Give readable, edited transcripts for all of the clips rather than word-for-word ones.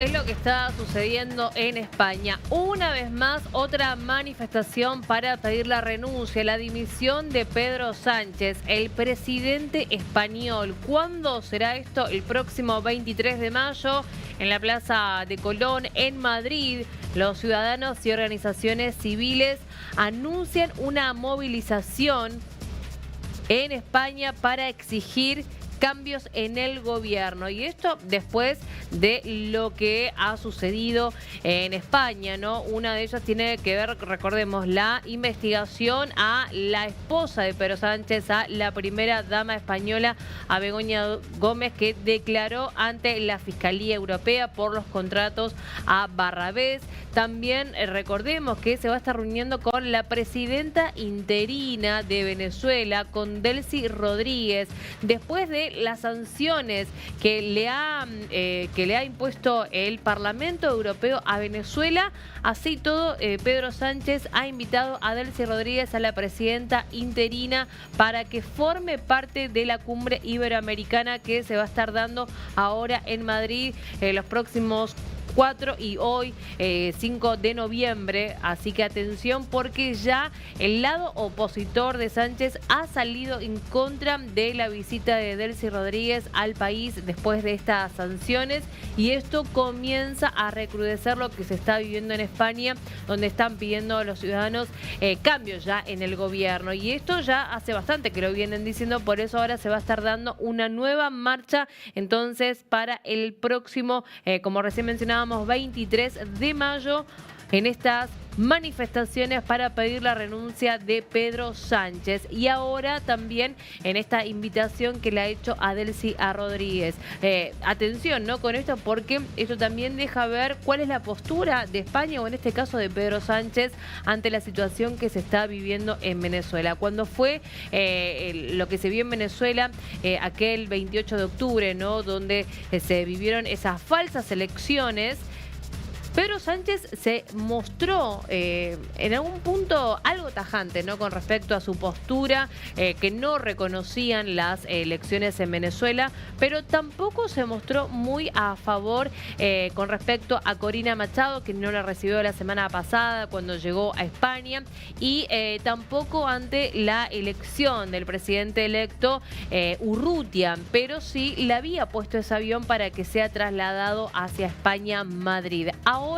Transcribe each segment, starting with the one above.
Es lo que está sucediendo en España. Una vez más, otra manifestación para pedir la renuncia, la dimisión de Pedro Sánchez, el presidente español. ¿Cuándo será esto? El próximo 23 de mayo, en la Plaza de Colón, en Madrid. Los ciudadanos y organizaciones civiles anuncian una movilización en España para exigir cambios en el gobierno. Y esto después de lo que ha sucedido en España, ¿no? Una de ellas tiene que ver, recordemos, la investigación a la esposa de Pedro Sánchez, a la primera dama española, a Begoña Gómez, que declaró ante la Fiscalía Europea por los contratos a Barrabés. También recordemos que se va a estar reuniendo con la presidenta interina de Venezuela, con Delcy Rodríguez, después de las sanciones que le ha impuesto el Parlamento Europeo a Venezuela. Así todo, Pedro Sánchez ha invitado a Delcy Rodríguez, a la presidenta interina, para que forme parte de la cumbre iberoamericana que se va a estar dando ahora en Madrid los próximos 4 y hoy 5 de noviembre, así que atención porque ya el lado opositor de Sánchez ha salido en contra de la visita de Delcy Rodríguez al país después de estas sanciones, y esto comienza a recrudecer lo que se está viviendo en España, donde están pidiendo a los ciudadanos cambios ya en el gobierno, y esto ya hace bastante que lo vienen diciendo. Por eso ahora se va a estar dando una nueva marcha entonces para el próximo, como recién mencionábamos, 23 de mayo, en estas manifestaciones para pedir la renuncia de Pedro Sánchez. Y ahora también en esta invitación que le ha hecho a Delcy Rodríguez. Atención, ¿no?, con esto, porque esto también deja ver cuál es la postura de España, o en este caso de Pedro Sánchez, ante la situación que se está viviendo en Venezuela. Cuando fue lo que se vio en Venezuela aquel 28 de octubre, ¿no?, donde se vivieron esas falsas elecciones, Pedro Sánchez se mostró en algún punto algo tajante, ¿no?, con respecto a su postura, que no reconocían las elecciones en Venezuela, pero tampoco se mostró muy a favor con respecto a Corina Machado, que no la recibió la semana pasada cuando llegó a España, y tampoco ante la elección del presidente electo Urrutia, pero sí le había puesto ese avión para que sea trasladado hacia España, Madrid. Ahora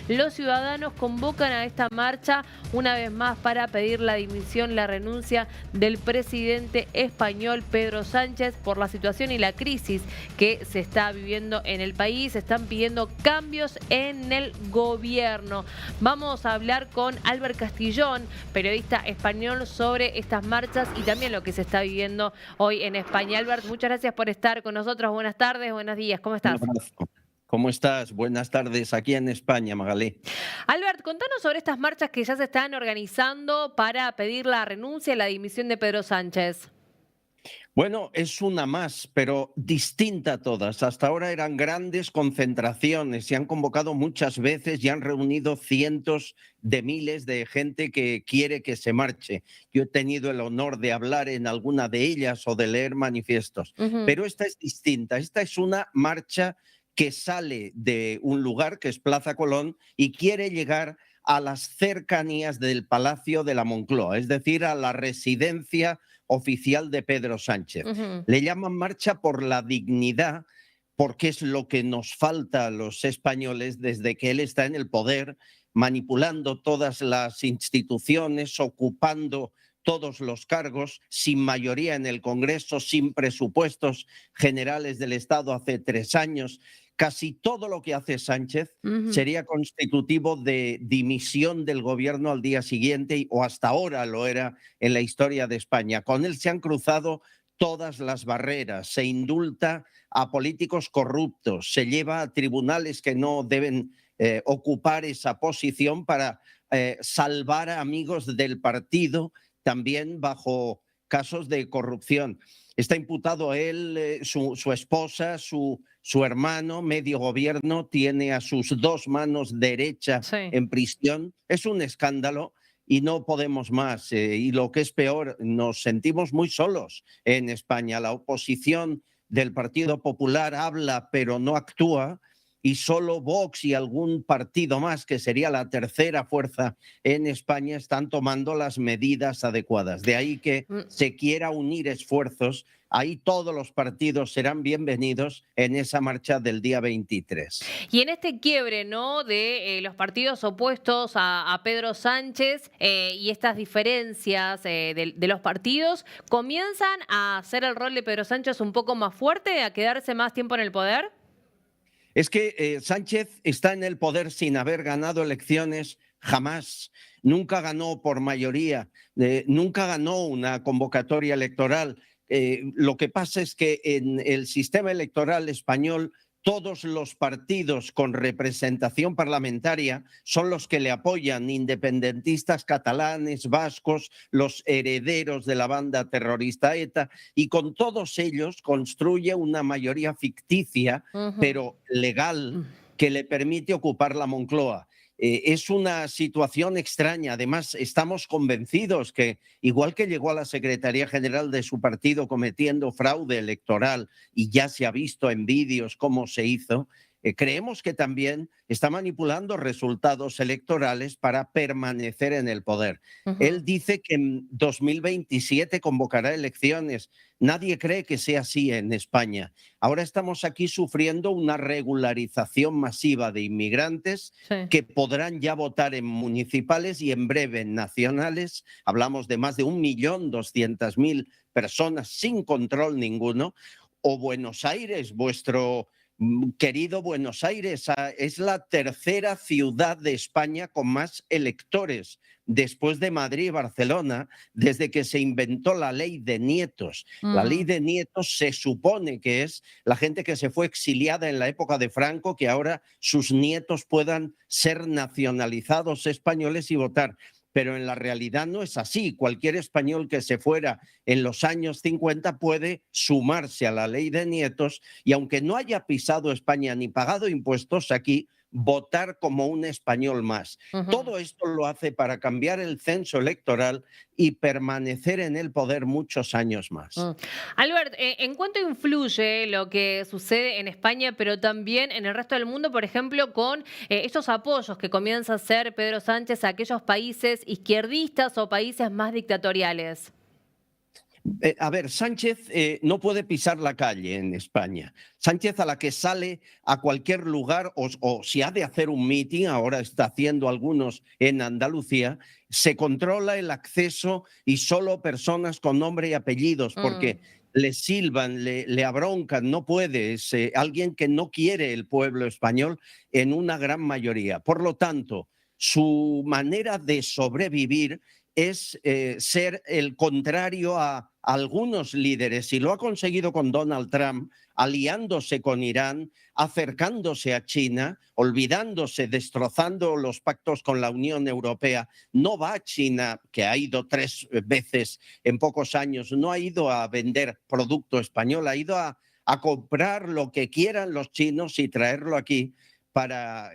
los ciudadanos convocan a esta marcha una vez más para pedir la dimisión, la renuncia del presidente español Pedro Sánchez por la situación y la crisis que se está viviendo en el país. Están pidiendo cambios en el gobierno. Vamos a hablar con Albert Castillón, periodista español, sobre estas marchas y también lo que se está viviendo hoy en España. Albert, muchas gracias por estar con nosotros. Buenas tardes, buenos días. ¿Cómo Un estás? abrazo. ¿Cómo estás? Buenas tardes aquí en España, Magalí. Albert, contanos sobre estas marchas que ya se están organizando para pedir la renuncia y la dimisión de Pedro Sánchez. Bueno, es una más, pero distinta a todas. Hasta ahora eran grandes concentraciones, se han convocado muchas veces y han reunido cientos de miles de gente que quiere que se marche. Yo he tenido el honor de hablar en alguna de ellas o de leer manifiestos, Ujú. pero esta es distinta. Esta es una marcha que sale de un lugar que es Plaza Colón y quiere llegar a las cercanías del Palacio de la Moncloa, es decir, a la residencia oficial de Pedro Sánchez. Ujú. Le llaman marcha por la dignidad, porque es lo que nos falta a los españoles desde que él está en el poder, manipulando todas las instituciones, ocupando todos los cargos, sin mayoría en el Congreso, sin presupuestos generales del Estado hace 3 años. Casi todo lo que hace Sánchez Ujú. sería constitutivo de dimisión del gobierno al día siguiente, o hasta ahora lo era en la historia de España. Con él se han cruzado todas las barreras, se indulta a políticos corruptos, se lleva a tribunales que no deben ocupar esa posición para salvar a amigos del partido, también bajo casos de corrupción. Está imputado a él, su esposa, su hermano, medio gobierno, tiene a sus dos manos derecha Sí. en prisión. Es un escándalo y no podemos más. Y lo que es peor, nos sentimos muy solos en España. La oposición del Partido Popular habla pero no actúa, y solo Vox y algún partido más, que sería la tercera fuerza en España, están tomando las medidas adecuadas. De ahí que se quiera unir esfuerzos. Ahí todos los partidos serán bienvenidos en esa marcha del día 23. Y en este quiebre, ¿no?, de los partidos opuestos a Pedro Sánchez y estas diferencias de los partidos, ¿comienzan a hacer el rol de Pedro Sánchez un poco más fuerte, a quedarse más tiempo en el poder? Es que Sánchez está en el poder sin haber ganado elecciones jamás. Nunca ganó por mayoría, nunca ganó una convocatoria electoral. Lo que pasa es que en el sistema electoral español todos los partidos con representación parlamentaria son los que le apoyan, independentistas catalanes, vascos, los herederos de la banda terrorista ETA, y con todos ellos construye una mayoría ficticia, pero legal, que le permite ocupar la Moncloa. Es una situación extraña. Además, estamos convencidos que, igual que llegó a la Secretaría General de su partido cometiendo fraude electoral, y ya se ha visto en vídeos cómo se hizo, creemos que también está manipulando resultados electorales para permanecer en el poder. Él dice que en 2027 convocará elecciones. Nadie cree que sea así en España. Ahora estamos aquí sufriendo una regularización masiva de inmigrantes que podrán ya votar en municipales y en breve en nacionales. Hablamos de más de 1.200.000 personas sin control ninguno. O Buenos Aires, vuestro querido Buenos Aires, es la tercera ciudad de España con más electores después de Madrid y Barcelona, desde que se inventó la ley de nietos. La ley de nietos se supone que es la gente que se fue exiliada en la época de Franco, que ahora sus nietos puedan ser nacionalizados españoles y votar. Pero en la realidad no es así. Cualquier español que se fuera en los años 50 puede sumarse a la ley de nietos y, aunque no haya pisado España ni pagado impuestos aquí, votar como un español más. Todo esto lo hace para cambiar el censo electoral y permanecer en el poder muchos años más. Albert, ¿en cuánto influye lo que sucede en España, pero también en el resto del mundo, por ejemplo, con estos apoyos que comienza a hacer Pedro Sánchez a aquellos países izquierdistas o países más dictatoriales? A ver, Sánchez no puede pisar la calle en España. Sánchez, a la que sale a cualquier lugar o si ha de hacer un mitin, ahora está haciendo algunos en Andalucía, se controla el acceso y solo personas con nombre y apellidos, porque le silban, le abroncan, no puede. Es alguien que no quiere el pueblo español en una gran mayoría. Por lo tanto, su manera de sobrevivir es ser el contrario a algunos líderes, y lo ha conseguido con Donald Trump, aliándose con Irán, acercándose a China, olvidándose, destrozando los pactos con la Unión Europea. No va a China, que ha ido 3 veces en pocos años, no ha ido a vender producto español, ha ido a comprar lo que quieran los chinos y traerlo aquí para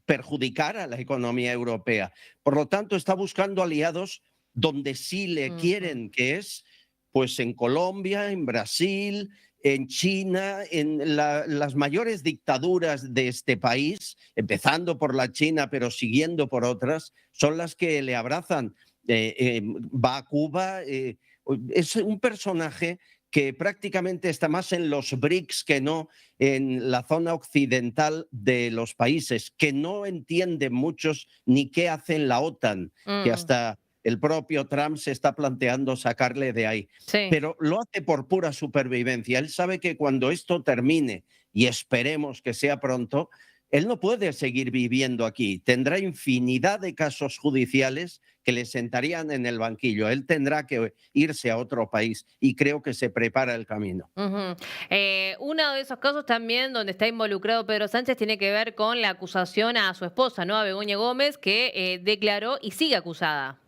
perjudicar a la economía europea. Por lo tanto, está buscando aliados donde sí le quieren, que es pues en Colombia, en Brasil, en China, en las mayores dictaduras de este país, empezando por la China, pero siguiendo por otras, son las que le abrazan. Va a Cuba, es un personaje que prácticamente está más en los BRICS que no en la zona occidental de los países, que no entienden muchos ni qué hace en la OTAN, que hasta el propio Trump se está planteando sacarle de ahí. Pero lo hace por pura supervivencia. Él sabe que cuando esto termine, y esperemos que sea pronto, él no puede seguir viviendo aquí. Tendrá infinidad de casos judiciales que le sentarían en el banquillo. Él tendrá que irse a otro país y creo que se prepara el camino. Uno de esos casos también donde está involucrado Pedro Sánchez tiene que ver con la acusación a su esposa, ¿no?, a Begoña Gómez, que declaró y sigue acusada.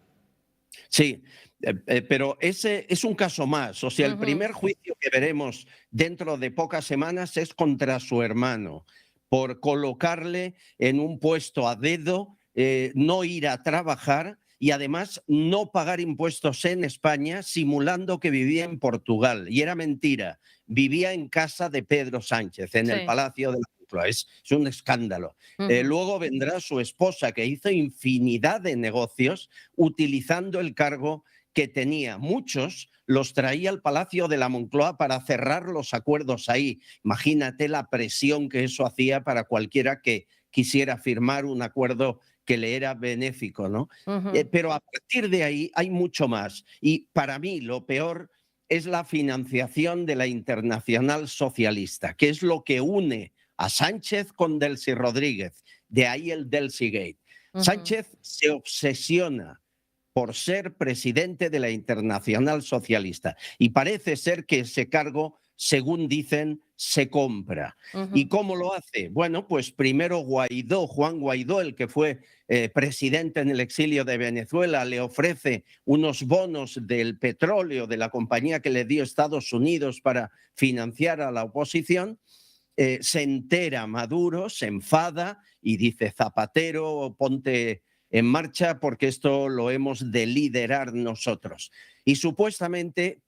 Sí, pero ese es un caso más. O sea, el primer juicio que veremos dentro de pocas semanas es contra su hermano, por colocarle en un puesto a dedo, no ir a trabajar y además no pagar impuestos en España, simulando que vivía en Portugal. Y era mentira, vivía en casa de Pedro Sánchez, en el Palacio de la Moncloa. Es un escándalo. Luego vendrá su esposa, que hizo infinidad de negocios utilizando el cargo que tenía. Muchos los traía al Palacio de la Moncloa para cerrar los acuerdos ahí. Imagínate la presión que eso hacía para cualquiera que quisiera firmar un acuerdo que le era benéfico, ¿no? Pero a partir de ahí hay mucho más. Y para mí lo peor es la financiación de la Internacional Socialista, que es lo que une a Sánchez con Delcy Rodríguez. De ahí el Delcygate. Sánchez se obsesiona por ser presidente de la Internacional Socialista. Y parece ser que ese cargo, según dicen, se compra. ¿Y cómo lo hace? Bueno, pues primero Guaidó, Juan Guaidó, el que fue presidente en el exilio de Venezuela, le ofrece unos bonos del petróleo de la compañía que le dio Estados Unidos para financiar a la oposición. Se entera Maduro, se enfada y dice: Zapatero, ponte en marcha porque esto lo hemos de liderar nosotros. Y supuestamente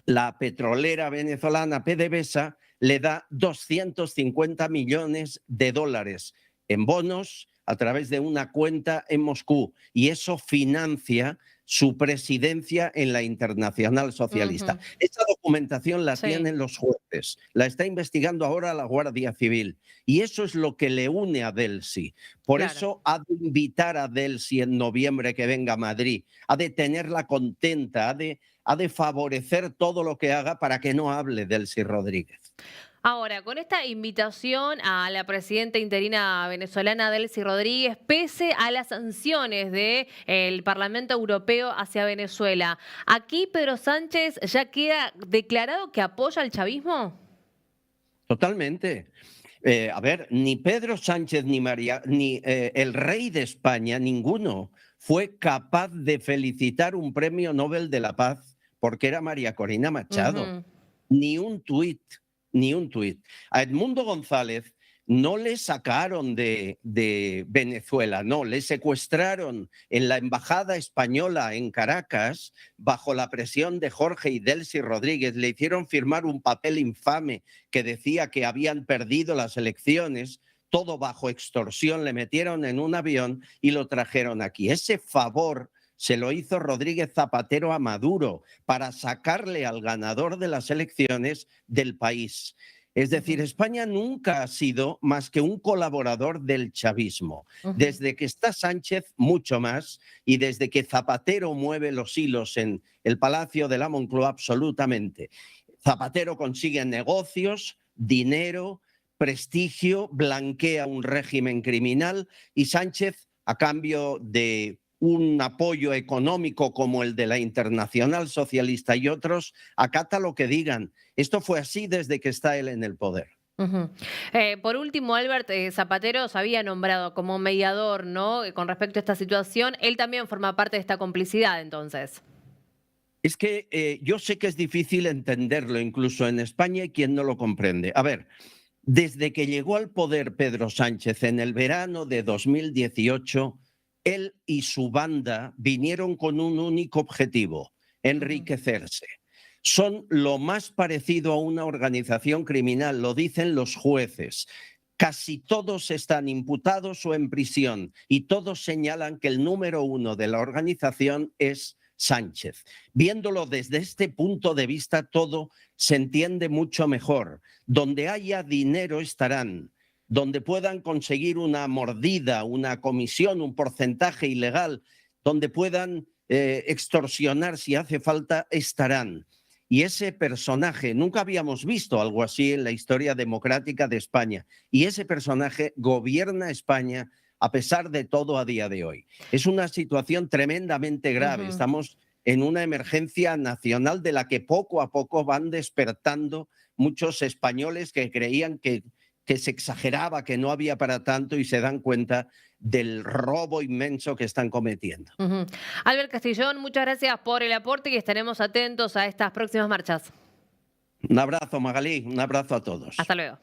la petrolera venezolana PDVSA le da 250 millones de dólares en bonos a través de una cuenta en Moscú, y eso financia su presidencia en la Internacional Socialista. Esta documentación la tienen los jueces, la está investigando ahora la Guardia Civil, y eso es lo que le une a Delcy. Por eso ha de invitar a Delcy en noviembre que venga a Madrid, ha de tenerla contenta, ha de favorecer todo lo que haga para que no hable Delcy Rodríguez. Ahora, con esta invitación a la presidenta interina venezolana Delcy Rodríguez, pese a las sanciones del Parlamento Europeo hacia Venezuela, ¿aquí Pedro Sánchez ya queda declarado que apoya al chavismo? Totalmente. A ver, ni Pedro Sánchez ni el rey de España, ninguno, fue capaz de felicitar un premio Nobel de la Paz porque era María Corina Machado. Ni un tuit. Ni un tuit. A Edmundo González no le sacaron de Venezuela, no, le secuestraron en la embajada española en Caracas bajo la presión de Jorge y Delcy Rodríguez. Le hicieron firmar un papel infame que decía que habían perdido las elecciones, todo bajo extorsión. Le metieron en un avión y lo trajeron aquí. Ese favor se lo hizo Rodríguez Zapatero a Maduro para sacarle al ganador de las elecciones del país. Es decir, España nunca ha sido más que un colaborador del chavismo. Desde que está Sánchez, mucho más, y desde que Zapatero mueve los hilos en el Palacio de la Moncloa, absolutamente. Zapatero consigue negocios, dinero, prestigio, blanquea un régimen criminal, y Sánchez, a cambio de un apoyo económico como el de la Internacional Socialista y otros, acata lo que digan. Esto fue así desde que está él en el poder. Por último, Albert, Zapatero se había nombrado como mediador, ¿no? Con respecto a esta situación, él también forma parte de esta complicidad, entonces. Es que yo sé que es difícil entenderlo, incluso en España hay quien no lo comprende. A ver, desde que llegó al poder Pedro Sánchez en el verano de 2018, él y su banda vinieron con un único objetivo: enriquecerse. Son lo más parecido a una organización criminal, lo dicen los jueces. Casi todos están imputados o en prisión y todos señalan que el número uno de la organización es Sánchez. Viéndolo desde este punto de vista, todo se entiende mucho mejor. Donde haya dinero estarán. Donde puedan conseguir una mordida, una comisión, un porcentaje ilegal, donde puedan extorsionar si hace falta, estarán. Y ese personaje, nunca habíamos visto algo así en la historia democrática de España, y ese personaje gobierna España a pesar de todo a día de hoy. Es una situación tremendamente grave. Estamos en una emergencia nacional de la que poco a poco van despertando muchos españoles que creían que se exageraba, que no había para tanto, y se dan cuenta del robo inmenso que están cometiendo. Albert Castillón, muchas gracias por el aporte y estaremos atentos a estas próximas marchas. Un abrazo, Magalí, un abrazo a todos. Hasta luego.